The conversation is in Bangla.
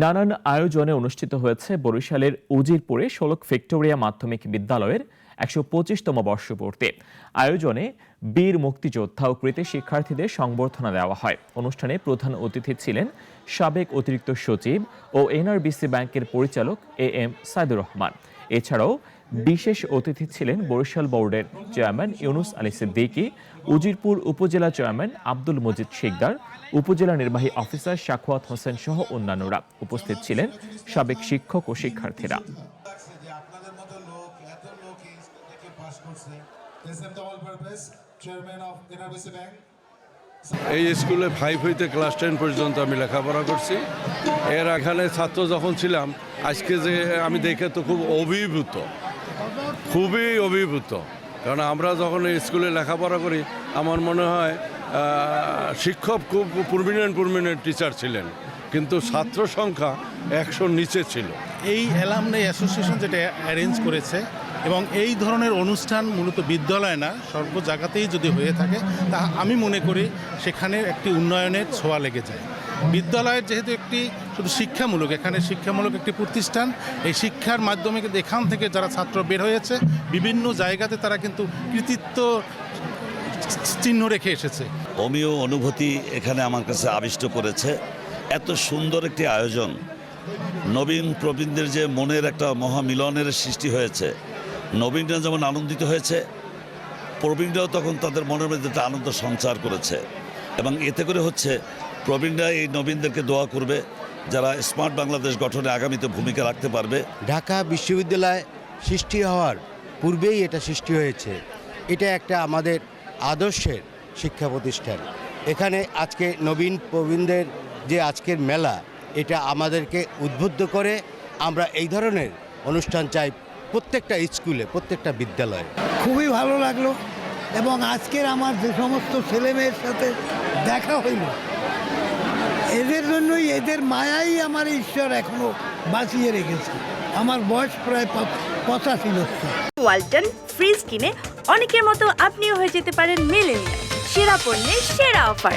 নানান আয়োজনে অনুষ্ঠিত হয়েছে বরিশালের উজিরপুরে শোলক ভিক্টোরিয়া মাধ্যমিক বিদ্যালয়ের ১২৫তম বর্ষপূর্তি। আয়োজনে বীর মুক্তিযোদ্ধা ও কৃতি শিক্ষার্থীদের সংবর্ধনা দেওয়া হয়। অনুষ্ঠানে প্রধান অতিথি ছিলেন সাবেক অতিরিক্ত সচিব ও এনআরবিসি ব্যাংকের পরিচালক AM সাইদুর রহমান। এছাড়াও বিশেষ অতিথি ছিলেন বরিশাল বোর্ডের চেয়ারম্যান ইউনুস আলী সিদ্দিকী, উজিরপুর উপজেলা চেয়ারম্যান আব্দুল মজিদ শিকদার, উপজেলা নির্বাহী অফিসার শাখওয়াত হোসেন সহ অন্যান্যরা। উপস্থিত ছিলেন সাবেক শিক্ষক ও শিক্ষার্থীরা। এই স্কুলে 5 হইতে ক্লাস 10 পর্যন্ত আমি লেখাপড়া করছি। এর এখানে ছাত্র যখন ছিলাম, আজকে যে আমি দেখে তো খুব অভিভূত, খুবই অভিভূত। কারণ আমরা যখন এই স্কুলে লেখাপড়া করি, আমার মনে হয় শিক্ষক খুব প্রমিনেন্ট টিচার ছিলেন, কিন্তু ছাত্র সংখ্যা 100-র নিচে ছিল। এই অ্যালামনাই অ্যাসোসিয়েশন যেটা অ্যারেঞ্জ করেছে, এবং এই ধরনের অনুষ্ঠান মূলত বিদ্যালয় না, সর্ব জায়গাতেই যদি হয়ে থাকে, তা আমি মনে করি সেখানে একটি উন্নয়নের ছোঁয়া লেগে যায়। বিদ্যালয়ের যেহেতু একটি শুধু শিক্ষামূলক, এখানে শিক্ষামূলক একটি প্রতিষ্ঠান, এই শিক্ষার মাধ্যমে কিন্তু এখান থেকে যারা ছাত্র বের হয়েছে বিভিন্ন জায়গাতে তারা কিন্তু কৃতিত্ব চিহ্ন রেখে এসেছে। অমীয় অনুভূতি এখানে আমার কাছে আবিষ্ট করেছে। এত সুন্দর একটি আয়োজন, নবীন প্রবীণদের যে মনের একটা মহামিলনের সৃষ্টি হয়েছে। নবীনরা যেমন আনন্দিত হয়েছে, প্রবীণরাও তখন তাদের মনের মধ্যে একটা আনন্দ সঞ্চার করেছে, এবং এতে করে হচ্ছে প্রবীণরা এই নবীনদেরকে দোয়া করবে যারা স্মার্ট বাংলাদেশ গঠনে আগামীতে ভূমিকা রাখতে পারবে। ঢাকা বিশ্ববিদ্যালয় সৃষ্টি হওয়ার পূর্বেই এটা সৃষ্টি হয়েছে। এটা একটা আমাদের আদর্শের শিক্ষা প্রতিষ্ঠান। এখানে আজকে নবীন প্রবীণদের যে আজকের মেলা, এটা আমাদেরকে উদ্বুদ্ধ করে। আমরা এই ধরনের অনুষ্ঠান চাই প্রত্যেকটা স্কুলে, প্রত্যেকটা বিদ্যালয়ে। খুবই ভালো লাগলো, এবং আজকের আমার যে সমস্ত ছেলেমেয়ের সাথে দেখা হইল, এদের জন্যই, এদের মায়াই আমার ঈশ্বর এখনো বাঁচিয়ে রেখেছে। আমার বয়স প্রায় 85 বছর। ওয়ালটন ফ্রিজ কিনে অনেকের মতো আপনিও হয়ে যেতে পারেন মিলেনিয়াল। সেরা পণ্যের সেরা অফার।